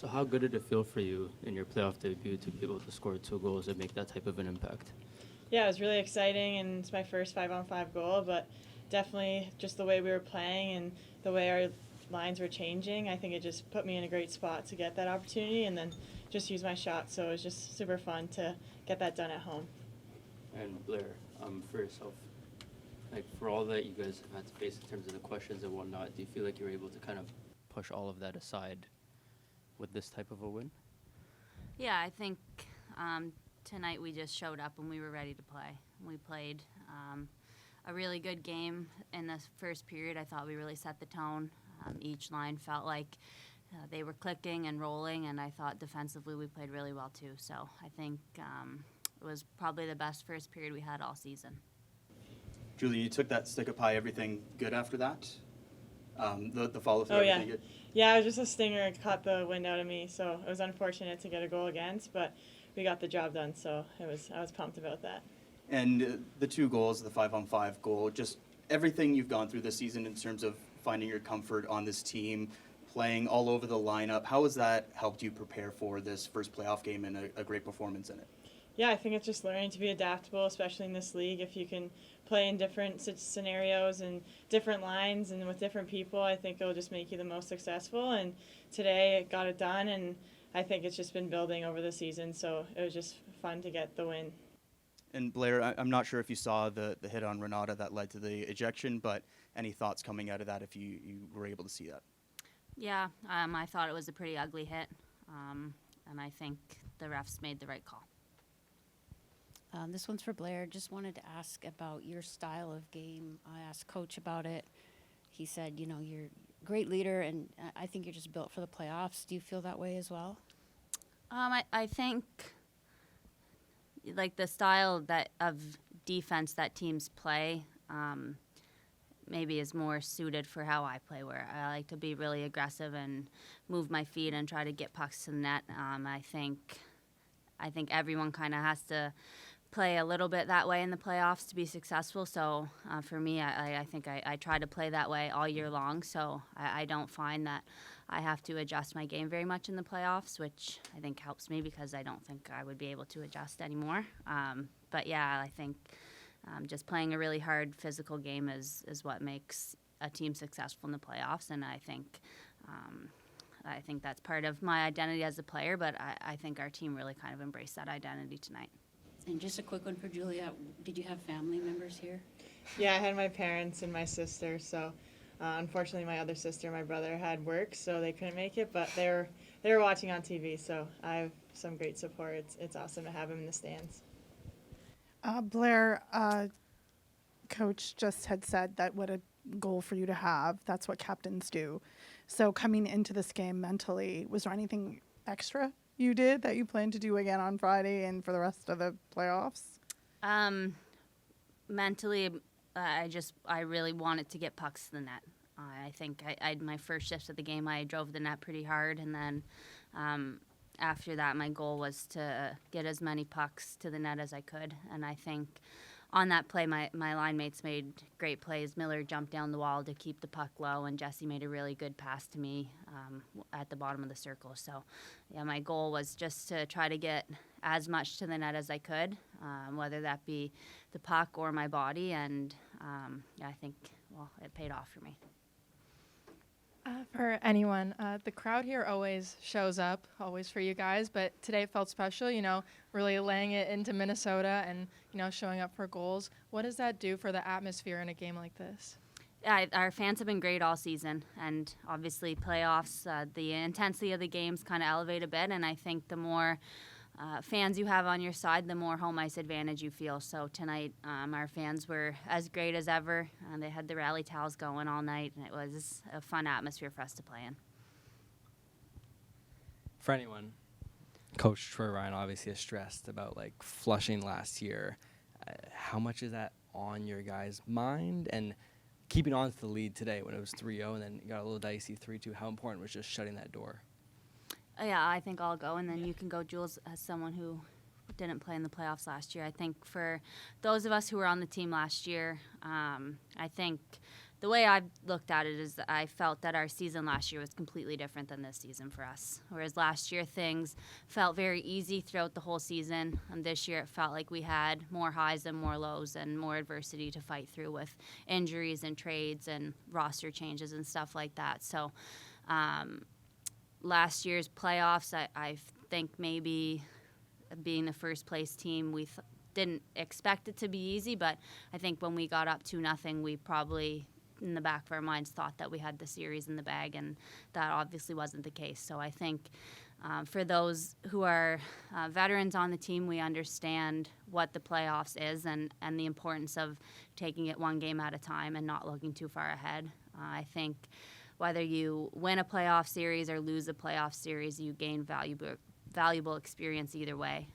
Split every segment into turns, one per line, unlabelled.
So how good did it feel for you in your playoff debut to be able to score 2 goals and make that type of an impact?
Yeah, it was really exciting, and it's my first 5-on-5 goal, but definitely just the way we were playing and the way our lines were changing, I think it just put me in a great spot to get that opportunity and then just use my shot. So it was just super fun to get that done at home.
And Blayre, for yourself, like for all that you guys have had to face in terms of the questions and whatnot, do you feel like you were able to kind of push all of that aside with this type of a win?
Yeah, I think tonight we just showed up and we were ready to play. We played a really good game in the first period. I thought we really set the tone. Each line felt like they were clicking and rolling, and I thought defensively we played really well too. So I think it was probably the best first period we had all season.
Julia, you took that stick of pie. Everything good after that? The follow through.
Oh, yeah.
Everything good?
Yeah, it was just a stinger. It caught the wind out of me, so it was unfortunate to get a goal against, but we got the job done, so I was pumped about that.
And the 2 goals, the 5-on-5 goal, just everything you've gone through this season in terms of finding your comfort on this team, playing all over the lineup. How has that helped you prepare for this first playoff game and a great performance in it?
Yeah, I think it's just learning to be adaptable, especially in this league. If you can play in different scenarios and different lines and with different people, I think it'll just make you the most successful. And today it got it done, and I think it's just been building over the season, so it was just fun to get the win.
And Blayre, I'm not sure if you saw the hit on Renata that led to the ejection, but any thoughts coming out of that if you were able to see that?
Yeah, I thought it was a pretty ugly hit, and I think the refs made the right call.
This one's for Blayre. Just wanted to ask about your style of game. I asked Coach about it. He said, you're a great leader, and I think you're just built for the playoffs. Do you feel that way as well?
I think like the style of defense that teams play maybe is more suited for how I play, where I like to be really aggressive and move my feet and try to get pucks to the net. I think everyone kind of has to play a little bit that way in the playoffs to be successful. So for me, I think I try to play that way all year long. So I don't find that I have to adjust my game very much in the playoffs, which I think helps me because I don't think I would be able to adjust anymore. But yeah, I think just playing a really hard physical game is what makes a team successful in the playoffs. And I think that's part of my identity as a player, but I think our team really kind of embraced that identity tonight.
And just a quick one for Julia. Did you have family members here?
Yeah, I had my parents and my sister, so unfortunately my other sister and my brother had work, so they couldn't make it, but they were watching on TV, so I have some great support. It's awesome to have them in the stands.
Blayre, Coach just had said that what a goal for you to have. That's what captains do. So coming into this game mentally, was there anything extra you did that you plan to do again on Friday and for the rest of the playoffs?
Mentally, I really wanted to get pucks to the net. I think my first shift of the game, I drove the net pretty hard, and then after that, my goal was to get as many pucks to the net as I could. And I think on that play, my line mates made great plays. Miller jumped down the wall to keep the puck low, and Jesse made a really good pass to me at the bottom of the circle. So, yeah, my goal was just to try to get as much to the net as I could, whether that be the puck or my body. And yeah, I think, it paid off for me.
For anyone, the crowd here always shows up, always for you guys, but today it felt special, really laying it into Minnesota and, showing up for goals. What does that do for the atmosphere in a game like this?
Our fans have been great all season, and obviously playoffs, the intensity of the games kind of elevate a bit, and I think the more fans you have on your side, the more home ice advantage you feel. So tonight, our fans were as great as ever. They had the rally towels going all night, and it was a fun atmosphere for us to play in.
For anyone, Coach Troy Ryan obviously is stressed about Flushing last year. How much is that on your guys' mind? And keeping on to the lead today when it was 3-0 and then you got a little dicey 3-2, how important was just shutting that door?
Yeah, I think I'll go, and then you can go, Jules, as someone who didn't play in the playoffs last year. I think for those of us who were on the team last year, I think the way I've looked at it is that I felt that our season last year was completely different than this season for us. Whereas last year things felt very easy throughout the whole season, and this year it felt like we had more highs and more lows and more adversity to fight through with injuries and trades and roster changes and stuff like that. So last year's playoffs, I think maybe being the first place team, we didn't expect it to be easy, but I think when we got up 2-0, we probably in the back of our minds thought that we had the series in the bag, and that obviously wasn't the case. So I think for those who are veterans on the team, we understand what the playoffs is and the importance of taking it one game at a time and not looking too far ahead. I think whether you win a playoff series or lose a playoff series, you gain valuable experience either way.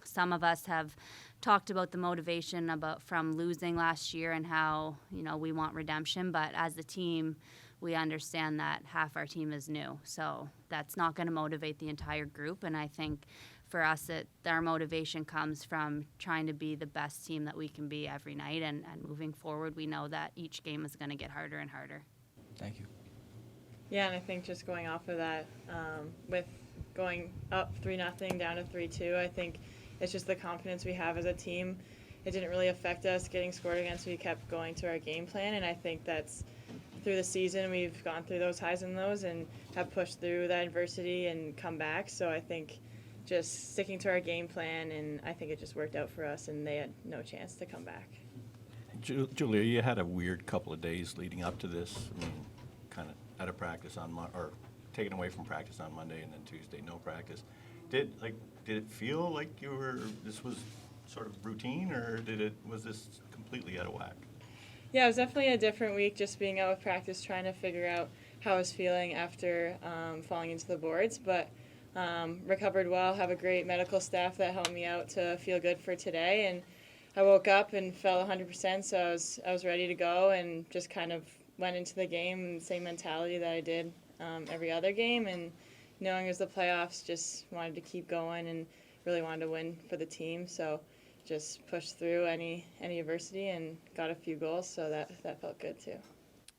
Some of us have talked about the motivation from losing last year and how we want redemption, but as a team we understand that half our team is new, so that's not going to motivate the entire group. And I think for us our motivation comes from trying to be the best team that we can be every night, and moving forward we know that each game is going to get harder and harder.
Thank you.
Yeah, and I think just going off of that, with going up 3-0 down to 3-2, I think it's just the confidence we have as a team. It didn't really affect us getting scored against. We kept going to our game plan, and I think that's through the season we've gone through those highs and lows and have pushed through that adversity and come back. So I think just sticking to our game plan, and I think it just worked out for us, and they had no chance to come back.
Julia, you had a weird couple of days leading up to this. I mean, kind of out of practice or taken away from practice on Monday, and then Tuesday no practice. Did it feel like this was sort of routine, or was this completely out of whack?
Yeah, it was definitely a different week, just being out with practice, trying to figure out how I was feeling after falling into the boards. But recovered well, have a great medical staff that helped me out to feel good for today. And I woke up and felt 100%, so I was ready to go and just kind of went into the game in the same mentality that I did every other game. And knowing it was the playoffs, just wanted to keep going and really wanted to win for the team. So just pushed through any adversity and got a few goals, so that felt good too.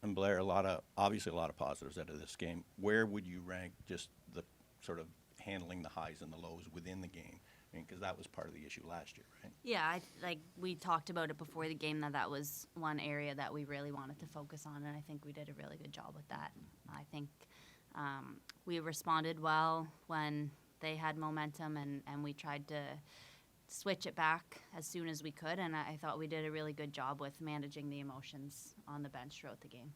And Blayre, obviously a lot of positives out of this game. Where would you rank just the sort of handling the highs and the lows within the game? I mean, because that was part of the issue last year, right?
Yeah, we talked about it before the game that was one area that we really wanted to focus on, and I think we did a really good job with that. I think we responded well when they had momentum, and we tried to switch it back as soon as we could, and I thought we did a really good job with managing the emotions on the bench throughout the game.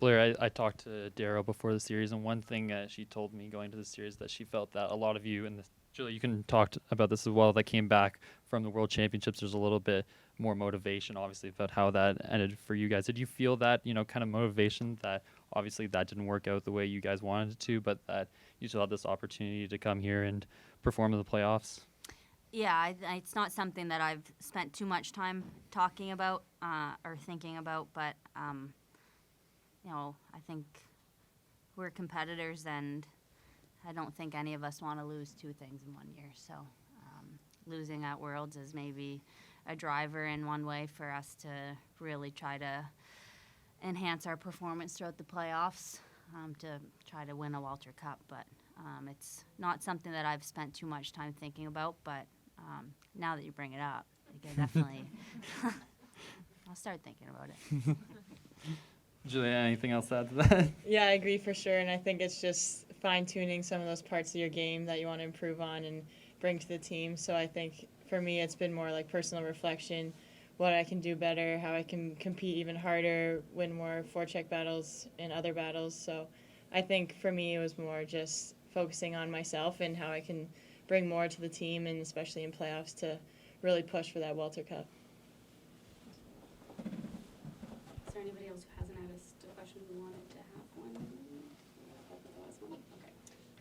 Blayre, I talked to Darryl before the series, and one thing she told me going to the series that she felt that a lot of you, and Julia, you can talk about this as well, that came back from the World Championships, there's a little bit more motivation, obviously, about how that ended for you guys. Did you feel that, kind of motivation that obviously that didn't work out the way you guys wanted it to, but that you still had this opportunity to come here and perform in the playoffs?
Yeah, it's not something that I've spent too much time talking about or thinking about, but I think we're competitors, and I don't think any of us want to lose two things in 1 year. So losing at Worlds is maybe a driver in one way for us to really try to enhance our performance throughout the playoffs to try to win a Walter Cup. But it's not something that I've spent too much time thinking about, but now that you bring it up, I definitely I'll start thinking about it.
Julia, anything else to add to that?
Yeah, I agree for sure, and I think it's just fine-tuning some of those parts of your game that you want to improve on and bring to the team. So I think for me it's been more like personal reflection, what I can do better, how I can compete even harder, win more forecheck battles and other battles. So I think for me it was more just focusing on myself and how I can bring more to the team, and especially in playoffs to really push for that Walter Cup.
Is there anybody else who hasn't asked a question who wanted to have one? The last one? Okay.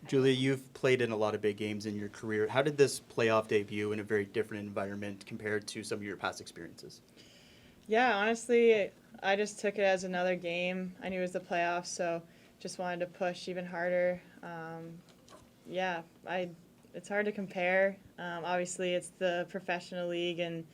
Julia, you've played in a lot of big games in your career. How did this playoff debut in a very different environment compared to some of your past experiences?
Yeah, honestly, I just took it as another game. I knew it was the playoffs, so just wanted to push even harder. It's hard to compare. Obviously, it's the professional league, and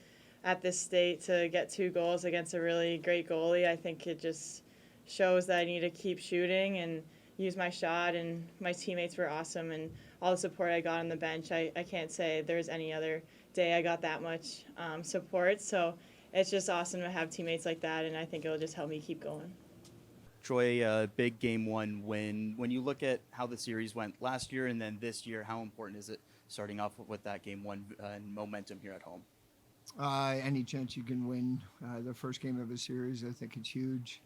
at this state to get 2 goals against a really great goalie. I think it just shows that I need to keep shooting and use my shot, and my teammates were awesome, and all the support I got on the bench, I can't say there's any other day I got that much support. So it's just awesome to have teammates like that, and I think it'll just help me keep going.
Troy, big game 1 win. When you look at how the series went last year and then this year, how important is it starting off with that game 1 and momentum here at home?
Any chance you can win the first game of a series, I think it's huge.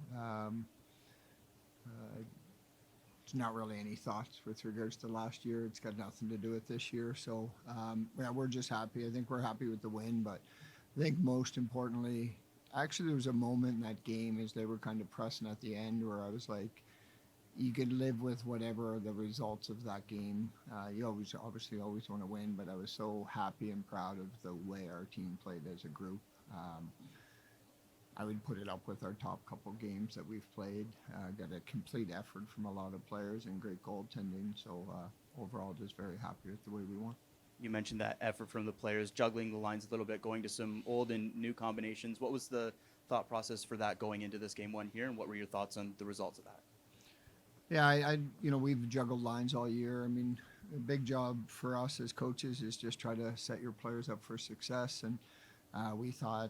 It's not really any thoughts with regards to last year. It's got nothing to do with this year. So, yeah, we're just happy. I think we're happy with the win, but I think most importantly, actually there was a moment in that game as they were kind of pressing at the end where I was like, you could live with whatever the results of that game. You obviously always want to win, but I was so happy and proud of the way our team played as a group. I would put it up with our top couple games that we've played. Got a complete effort from a lot of players and great goaltending. So overall, just very happy with the way we won.
You mentioned that effort from the players, juggling the lines a little bit, going to some old and new combinations. What was the thought process for that going into this game 1 here, and what were your thoughts on the results of that?
Yeah, we've juggled lines all year. I mean, a big job for us as coaches is just try to set your players up for success. And we thought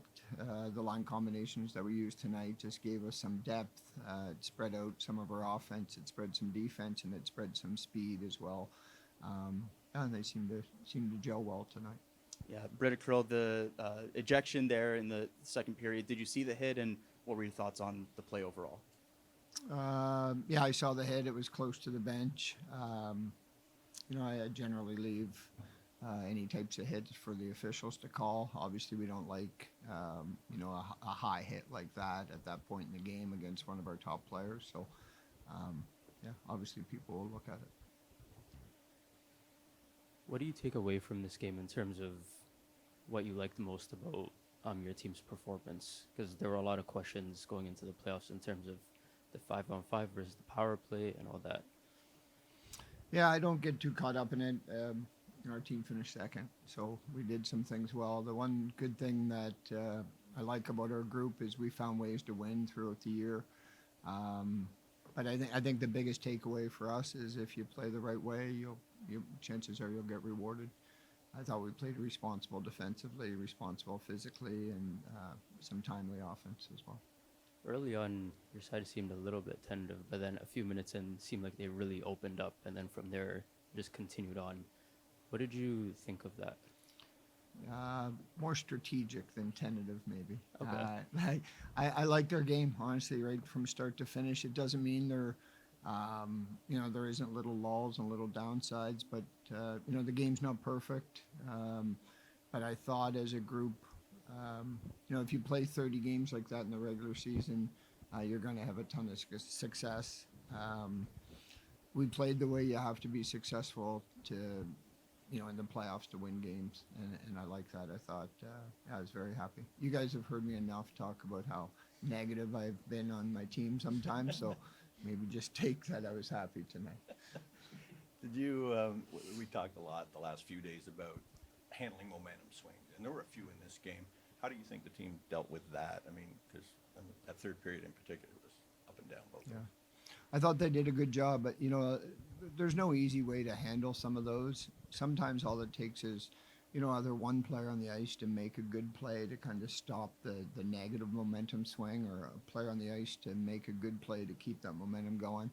the line combinations that we used tonight just gave us some depth. It spread out some of our offense, it spread some defense, and it spread some speed as well. And they seem to gel well tonight.
Yeah, Britta Krill, the ejection there in the second period. Did you see the hit, and what were your thoughts on the play overall?
Yeah, I saw the hit. It was close to the bench. I generally leave any types of hits for the officials to call. Obviously, we don't like, a high hit like that at that point in the game against one of our top players. So, yeah, obviously people will look at it.
What do you take away from this game in terms of what you liked most about your team's performance? Because there were a lot of questions going into the playoffs in terms of the 5-on-5 versus the power play and all that.
Yeah, I don't get too caught up in it. Our team finished second, so we did some things well. The one good thing that I like about our group is we found ways to win throughout the year. But I think the biggest takeaway for us is if you play the right way, chances are you'll get rewarded. I thought we played responsible defensively, responsible physically, and some timely offense as well.
Early on, your side seemed a little bit tentative, but then a few minutes in, seemed like they really opened up, and then from there, just continued on. What did you think of that?
More strategic than tentative, maybe.
Okay.
I like their game, honestly, right from start to finish. It doesn't mean there isn't little lulls and little downsides, but the game's not perfect. But I thought as a group, if you play 30 games like that in the regular season, you're going to have a ton of success. We played the way you have to be successful to, in the playoffs to win games, and I like that. I thought I was very happy. You guys have heard me enough talk about how negative I've been on my team sometimes, so maybe just take that I was happy tonight.
Did you, we talked a lot the last few days about handling momentum swings, and there were a few in this game. How do you think the team dealt with that? I mean, because that third period in particular was up and down both ways.
I thought they did a good job, but there's no easy way to handle some of those. Sometimes all it takes is, either one player on the ice to make a good play to kind of stop the negative momentum swing, or a player on the ice to make a good play to keep that momentum going.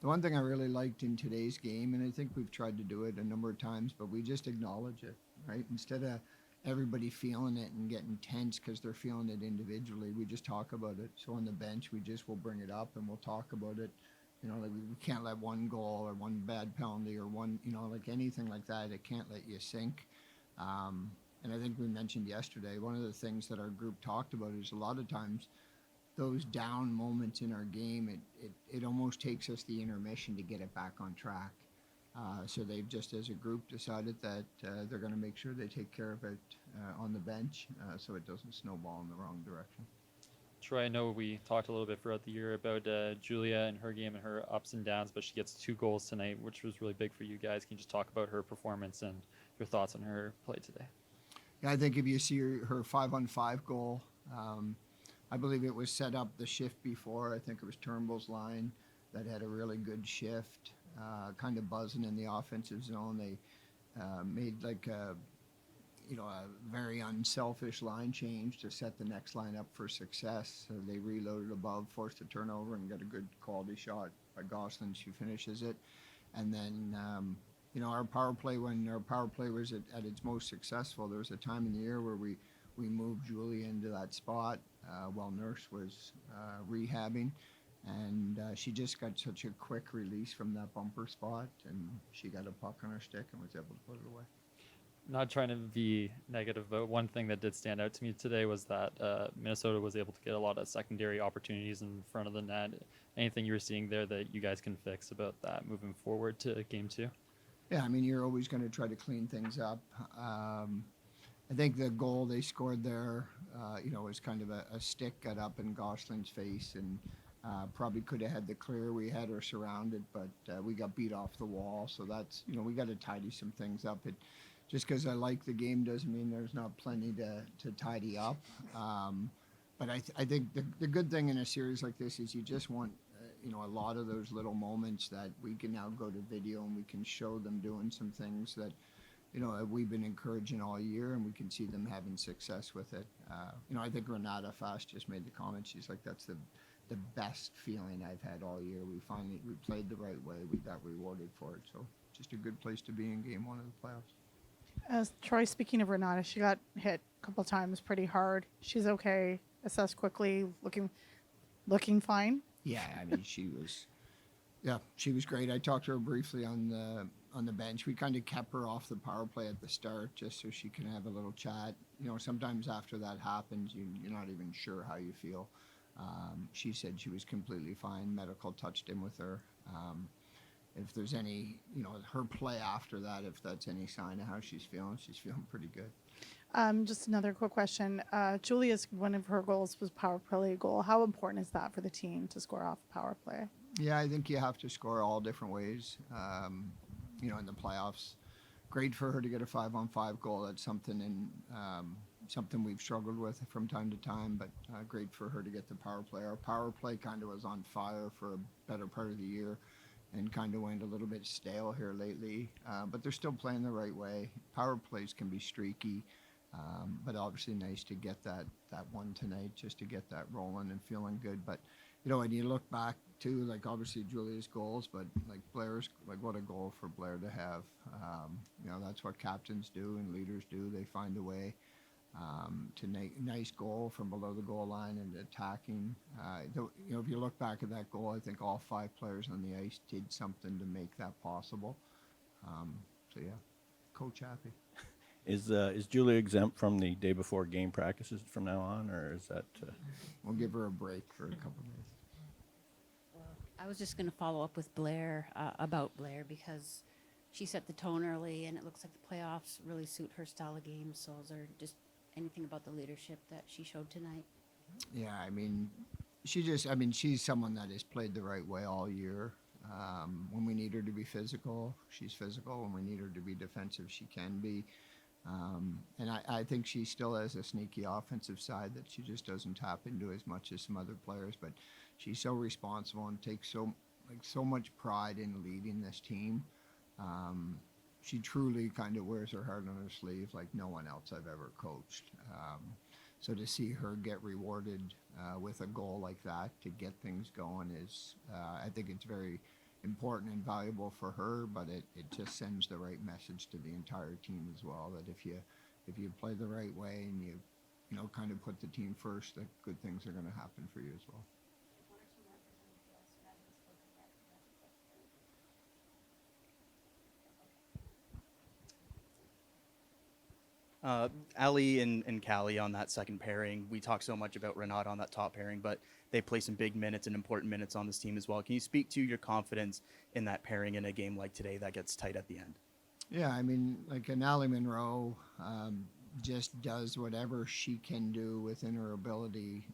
The one thing I really liked in today's game, and I think we've tried to do it a number of times, but we just acknowledge it, right? Instead of everybody feeling it and getting tense because they're feeling it individually, we just talk about it. So on the bench, will bring it up and we'll talk about it. Like we can't let one goal or one bad penalty or one, like anything like that, it can't let you sink. And I think we mentioned yesterday, one of the things that our group talked about is a lot of times those down moments in our game, it almost takes us the intermission to get it back on track. So they've just as a group decided that they're going to make sure they take care of it on the bench so it doesn't snowball in the wrong direction.
Troy, I know we talked a little bit throughout the year about Julia and her game and her ups and downs, but she gets 2 goals tonight, which was really big for you guys. Can you just talk about her performance and your thoughts on her play today?
Yeah, I think if you see her 5-on-5 goal, I believe it was set up the shift before. I think it was Turnbull's line that had a really good shift, kind of buzzing in the offensive zone. They made like a very unselfish line change to set the next line up for success. So they reloaded above, forced a turnover, and got a good quality shot by Gosling. She finishes it. And then, our power play, when our power play was at its most successful, there was a time in the year where we moved Julia into that spot while Nurse was rehabbing. And she just got such a quick release from that bumper spot, and she got a puck on her stick and was able to put it away.
Not trying to be negative, but one thing that did stand out to me today was that Minnesota was able to get a lot of secondary opportunities in front of the net. Anything you were seeing there that you guys can fix about that moving forward to game 2?
Yeah, I mean, you're always going to try to clean things up. I think the goal they scored there, was kind of a stick got up in Gosling's face, and probably could have had the clear. We had her surrounded, but we got beat off the wall. So that's, we got to tidy some things up. Just because I like the game doesn't mean there's not plenty to tidy up. But I think the good thing in a series like this is you just want, a lot of those little moments that we can now go to video and we can show them doing some things that, we've been encouraging all year, and we can see them having success with it. I think Renata Fast just made the comment. She's like, that's the best feeling I've had all year. We played the right way. We got rewarded for it. So just a good place to be in game 1 of the playoffs.
As Troy, speaking of Renata, she got hit a couple times pretty hard. She's okay. Assessed quickly, looking fine.
Yeah, I mean, she was great. I talked to her briefly on the bench. We kind of kept her off the power play at the start just so she can have a little chat. Sometimes after that happens, you're not even sure how you feel. She said she was completely fine. Medical touched in with her. If there's any, her play after that, if that's any sign of how she's feeling pretty good.
Just another quick question. Julia's, one of her goals was power play goal. How important is that for the team to score off power play?
Yeah, I think you have to score all different ways. In the playoffs, great for her to get a 5-on-5 goal. That's something we've struggled with from time to time, but great for her to get the power play. Our power play kind of was on fire for a better part of the year and kind of went a little bit stale here lately, but they're still playing the right way. Power plays can be streaky, but obviously nice to get that one tonight, just to get that rolling and feeling good. But when you look back to, like, obviously Julia's goals, but like Blayre's, like, what a goal for Blayre to have. That's what captains do and leaders do. They find a way to make nice goal from below the goal line and attacking. If you look back at that goal, I think all 5 players on the ice did something to make that possible. So yeah, coach happy.
Is Julia exempt from the day before game practices from now on, or is that?
We'll give her a break for a couple days.
I was just going to follow up with Blayre about Blayre because she set the tone early, and it looks like the playoffs really suit her style of game. So is there just anything about the leadership that she showed tonight?
Yeah, I mean, she's someone that has played the right way all year. When we need her to be physical, she's physical. When we need her to be defensive, she can be. And I think she still has a sneaky offensive side that she just doesn't tap into as much as some other players. But she's so responsible and takes so much pride in leading this team. She truly kind of wears her heart on her sleeve like no one else I've ever coached. So to see her get rewarded with a goal like that to get things going is, I think it's very important and valuable for her, but it just sends the right message to the entire team as well, that if you play the right way and you kind of put the team first, that good things are going to happen for you as well.
Ali and Callie on that second pairing. We talk so much about Renata on that top pairing, but they play some big minutes and important minutes on this team as well. Can you speak to your confidence in that pairing in a game like today that gets tight at the end?
Yeah, I mean, like an Ali Monroe just does whatever she can do within her ability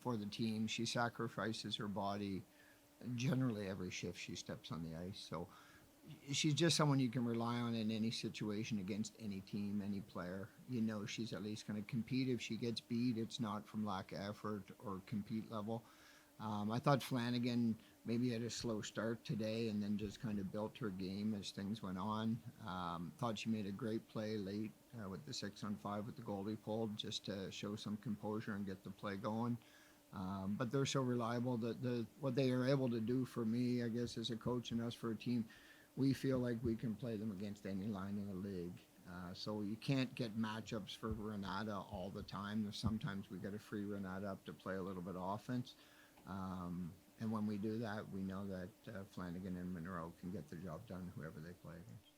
for the team. She sacrifices her body generally every shift she steps on the ice. So she's just someone you can rely on in any situation against any team, any player. You know she's at least going to compete. If she gets beat, it's not from lack of effort or compete level. I thought Flanagan maybe had a slow start today and then just kind of built her game as things went on. Thought she made a great play late with the 6-on-5 with the goalie pulled just to show some composure and get the play going. But they're so reliable that what they are able to do for me, I guess, as a coach and us for a team, we feel like we can play them against any line in the league. So you can't get matchups for Renata all the time. Sometimes we get a free Renata up to play a little bit of offense. And when we do that, we know that Flanagan and Monroe can get the job done, whoever they play against.